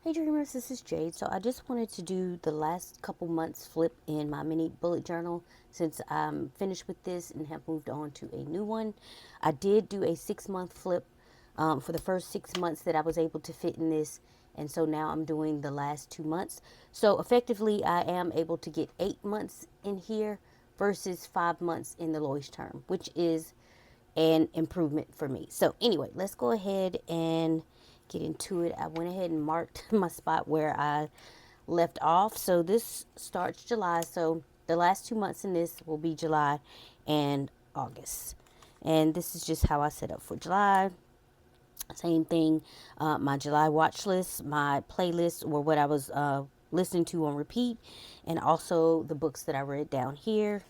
Hey Dreamers, this is Jade. So I just wanted to do the last couple months flip in my mini bullet journal since I'm finished with this and have moved on to a new one. I did do a 6 month flip for the first 6 months that I was able to fit in this. And so now I'm doing the last 2 months. So effectively, I am able to get 8 months in here versus 5 months in the Lois term, which is an improvement for me. So anyway, let's go ahead and get into it. I went ahead and marked my spot where I left off. So this starts July. So the last 2 months in this will be July and August. And this is just how I set up for July. Same thing, my July watch list, my playlist, or what I was listening to on repeat, and also the books that I read down here.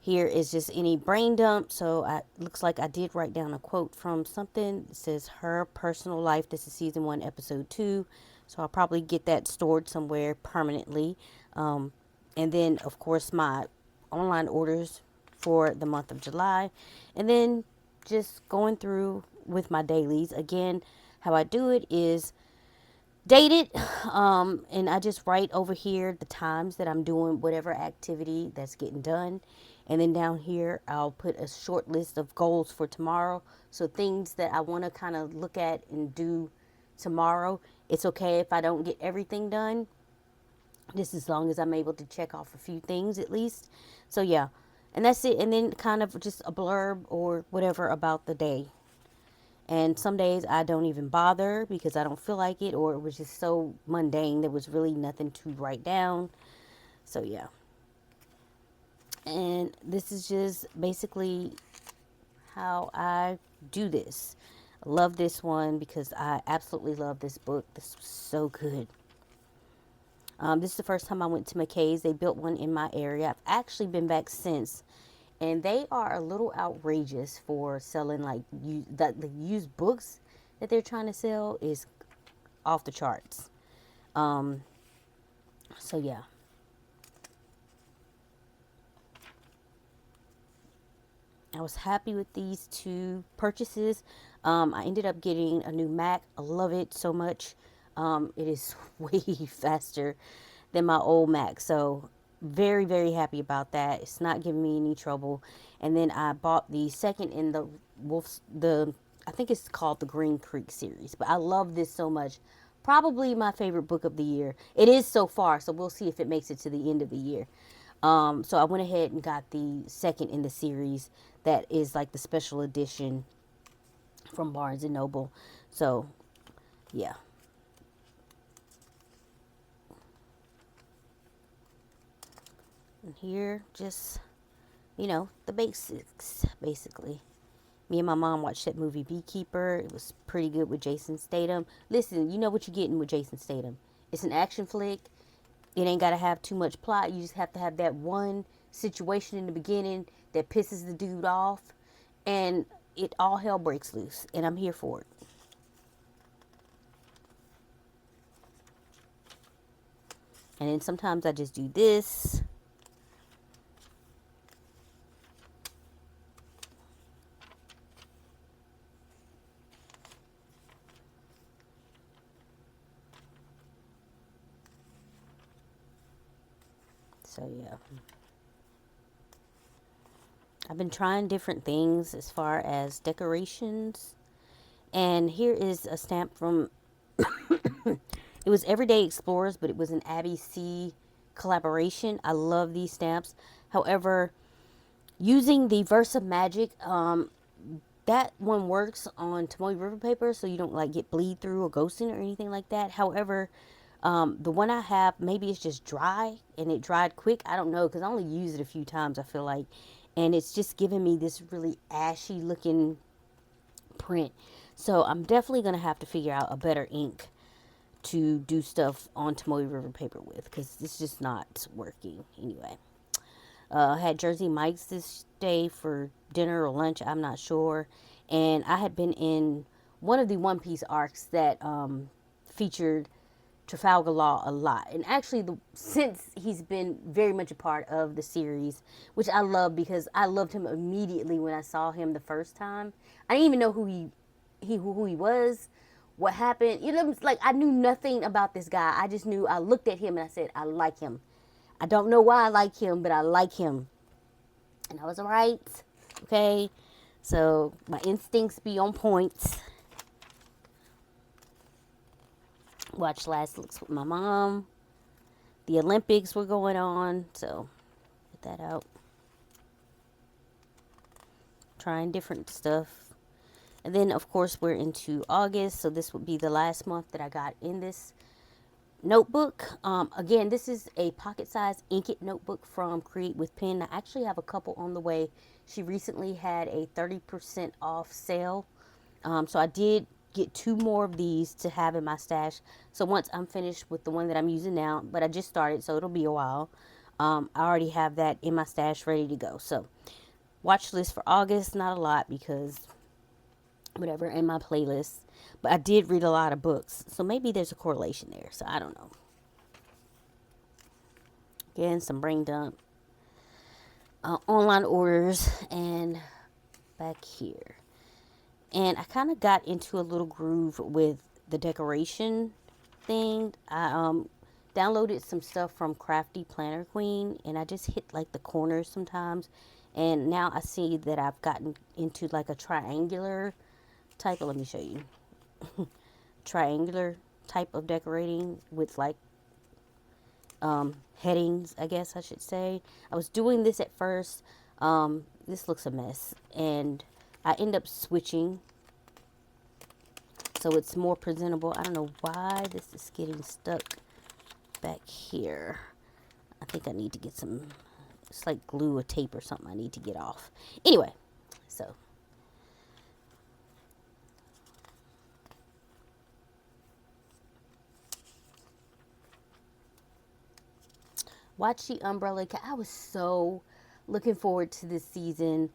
Here is just any brain dump. So I looks like I did write down a quote from something. It says her personal life. This is season 1, episode 2. So I'll probably get that stored somewhere permanently. And then of course my online orders for the month of July. And then just going through with my dailies. Again, how I do it is dated, and I just write over here the times that I'm doing whatever activity that's getting done, and then down here I'll put a short list of goals for tomorrow. So things that I want to kind of look at and do tomorrow. It's okay if I don't get everything done, just as long as I'm able to check off a few things at least. So yeah, and that's it. And then kind of just a blurb or whatever about the day. And some days I don't even bother because I don't feel like it, or it was just so mundane. There was really nothing to write down. So, yeah. And this is just basically how I do this. I love this one because I absolutely love this book. This was so good. This is the first time I went to McKay's. They built one in my area. I've actually been back since, and they are a little outrageous for selling like the used books that they're trying to sell is off the charts. Um, so yeah, I was happy with these two purchases. I ended up getting a new Mac. I love it so much. It is way faster than my old Mac. So very, very happy about that. It's not giving me any trouble. And then I bought the second in the Wolf's, I think it's called the Green Creek series. But I love this so much. Probably my favorite book of the year. It is so far, so we'll see if it makes it to the end of the year. So I went ahead and got the second in the series that is like the special edition from Barnes and Noble. So yeah. And here, just, the basics, basically. Me and my mom watched that movie Beekeeper. It was pretty good with Jason Statham. Listen, you know what you're getting with Jason Statham. It's an action flick. It ain't got to have too much plot. You just have to have that one situation in the beginning that pisses the dude off. And it all hell breaks loose. And I'm here for it. And then sometimes I just do this. So yeah. I've been trying different things as far as decorations. And here is a stamp from, it was Everyday Explorers, but it was an Abby C collaboration. I love these stamps. However, using the Versa Magic, that one works on Tomoe River paper, so you don't like get bleed through or ghosting or anything like that. However, the one I have, maybe it's just dry and it dried quick. I don't know because I only used it a few times, I feel like. And it's just giving me this really ashy looking print. So I'm definitely going to have to figure out a better ink to do stuff on Tomoe River paper with because it's just not working anyway. Had Jersey Mike's this day for dinner or lunch, I'm not sure. And I had been in one of the One Piece arcs that featured Trafalgar Law a lot. And actually, since he's been very much a part of the series, which I love because I loved him immediately when I saw him the first time. I didn't even know who he was what happened. You know, it's like I knew nothing about this guy. I just knew, I looked at him and I said, I like him. I don't know why I like him, but I like him. And I was right. Okay. So my instincts be on point. Watched Last Looks with my mom. The Olympics were going on, so get that out. Trying different stuff. And then, of course, we're into August, so this would be the last month that I got in this notebook. Again, this is a pocket-sized Inkit notebook from Create with Pen. I actually have a couple on the way. She recently had a 30% off sale. So I did get 2 more of these to have in my stash. So once I'm finished with the one that I'm using now, but I just started, so it'll be a while. I already have that in my stash ready to go. So watch list for August, not a lot because whatever in my playlist. But I did read a lot of books, so maybe there's a correlation there. So I don't know. Again, some brain dump. Online orders and back here. And I kind of got into a little groove with the decoration thing. I downloaded some stuff from Crafty Planner Queen, and I just hit like the corners sometimes. And now I see that I've gotten into like a triangular type of, let me show you, triangular type of decorating with like headings, I guess I should say. I was doing this at first. This looks a mess, and I end up switching so it's more presentable. I don't know why this is getting stuck back here. I think I need to get some, it's like glue or tape or something I need to get off. Anyway, so watch the Umbrella. I was so looking forward to this season.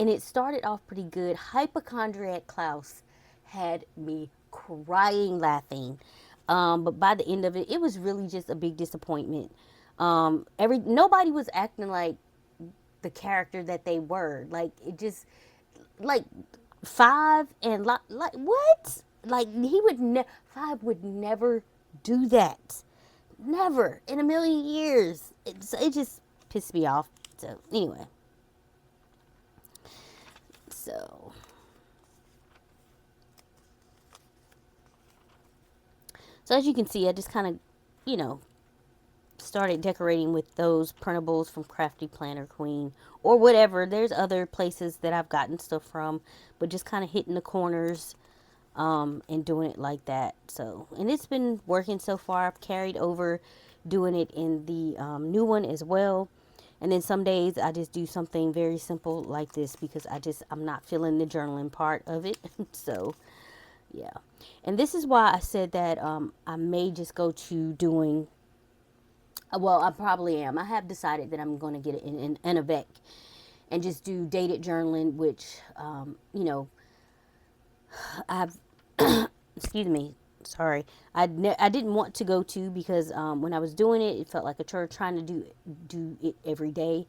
And it started off pretty good. Hypochondriac Klaus had me crying laughing. But by the end of it, it was really just a big disappointment. Nobody was acting like the character that they were. Like it just like Five and like what? Like Five would never do that. Never in a million years. It just pissed me off. So anyway, so as you can see, I just kind of, you know, started decorating with those printables from Crafty Planner Queen or whatever. There's other places that I've gotten stuff from, but just kind of hitting the corners and doing it like that. So, and it's been working so far. I've carried over doing it in the new one as well. And then some days I just do something very simple like this because I'm not feeling the journaling part of it. So, yeah. And this is why I said that I may just go to doing, well, I probably am. I have decided that I'm going to get an Avec and just do dated journaling, which, you know, I've, excuse me, sorry. I didn't want to go to because when I was doing it, it felt like a chore. Trying to do it every day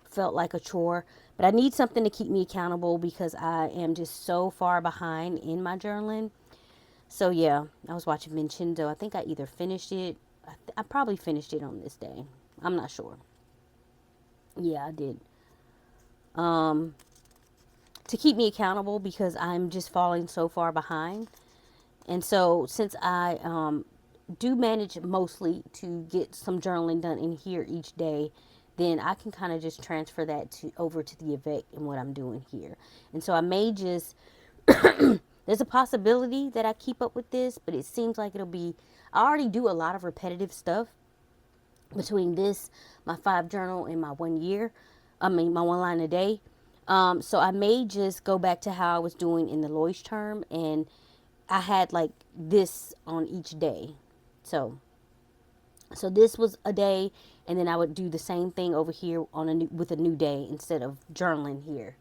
felt like a chore. But I need something to keep me accountable because I am just so far behind in my journaling. So yeah, I was watching Vincenzo. I think I either finished it. I probably finished it on this day. I'm not sure. Yeah, I did. Um, to keep me accountable because I'm just falling so far behind. And so since I do manage mostly to get some journaling done in here each day, then I can kind of just transfer that to over to the Avec and what I'm doing here. And so I may just there's a possibility that I keep up with this, but it seems like it'll be, I already do a lot of repetitive stuff between this, my 5 journal, and my 1 year. I mean, my 1 line a day. So I may just go back to how I was doing in the Lois term, and I had like this on each day. So this was a day, and then I would do the same thing over here on with a new day instead of journaling here.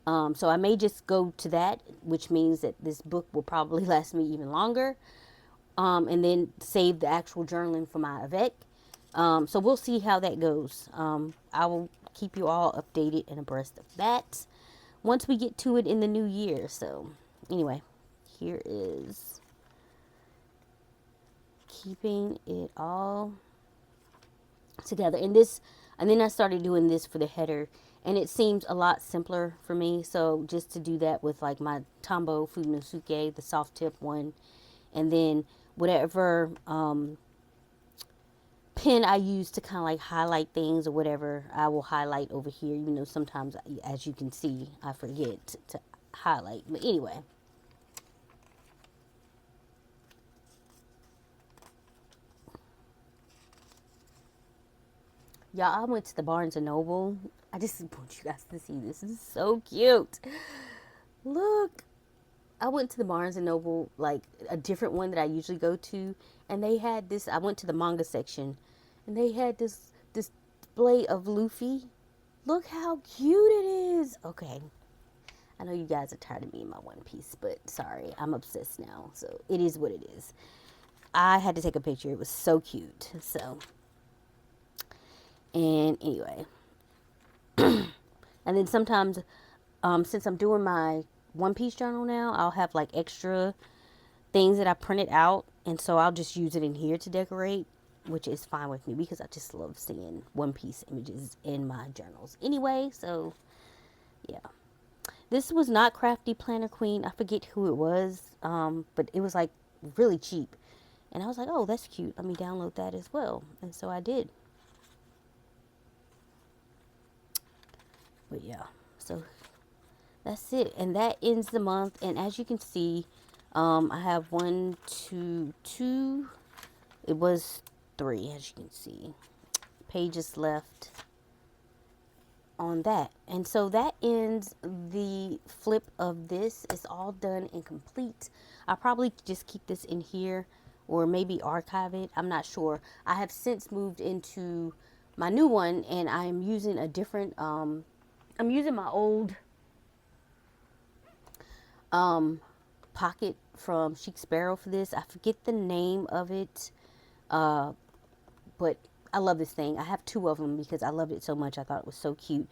So I may just go to that, which means that this book will probably last me even longer. And then save the actual journaling for my Avec. So we'll see how that goes. I will keep you all updated and abreast of that once we get to it in the new year. So anyway, here is keeping it all together. And then I started doing this for the header, and it seems a lot simpler for me. So just to do that with like my Tombow Funosuke, the soft tip one, and then whatever pen I use to kind of like highlight things or whatever, I will highlight over here. You know, sometimes, as you can see, I forget to highlight. But anyway. Y'all, I went to the Barnes& and Noble. I just want you guys to see this. This is so cute. Look. I went to the Barnes& and Noble, like a different one that I usually go to, and they had this. I went to the manga section, and they had this display of Luffy. Look how cute it is. Okay, I know you guys are tired of me in my One Piece, but sorry, I'm obsessed now. So it is what it is. I had to take a picture. It was so cute. So, and anyway, and then sometimes, since I'm doing my One Piece journal now, I'll have like extra things that I printed out, and so I'll just use it in here to decorate, which is fine with me because I just love seeing One Piece images in my journals anyway. So yeah, this was not Crafty Planner Queen. I forget who it was, but it was like really cheap, and I was like, oh, that's cute, let me download that as well. And so I did. But yeah, so that's it, and that ends the month. And as you can see, I have one, two, it was three, as you can see, pages left on that. And so that ends the flip of this. It's all done and complete. I'll probably just keep this in here or maybe archive it. I'm not sure. I have since moved into my new one, and I am using a different, I'm using my old pocket from Chic Sparrow for this. I forget the name of it, but I love this thing. I have two of them because I loved it so much. I thought it was so cute.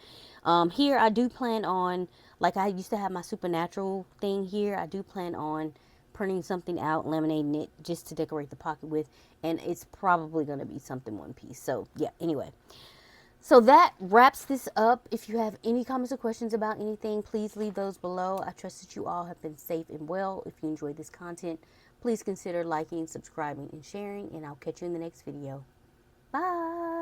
Here I do plan on, like I used to have my Supernatural thing here, I do plan on printing something out, laminating it just to decorate the pocket with, and it's probably going to be something One Piece. So yeah, anyway. So that wraps this up. If you have any comments or questions about anything, please leave those below. I trust that you all have been safe and well. If you enjoyed this content, please consider liking, subscribing, and sharing, and I'll catch you in the next video. Bye.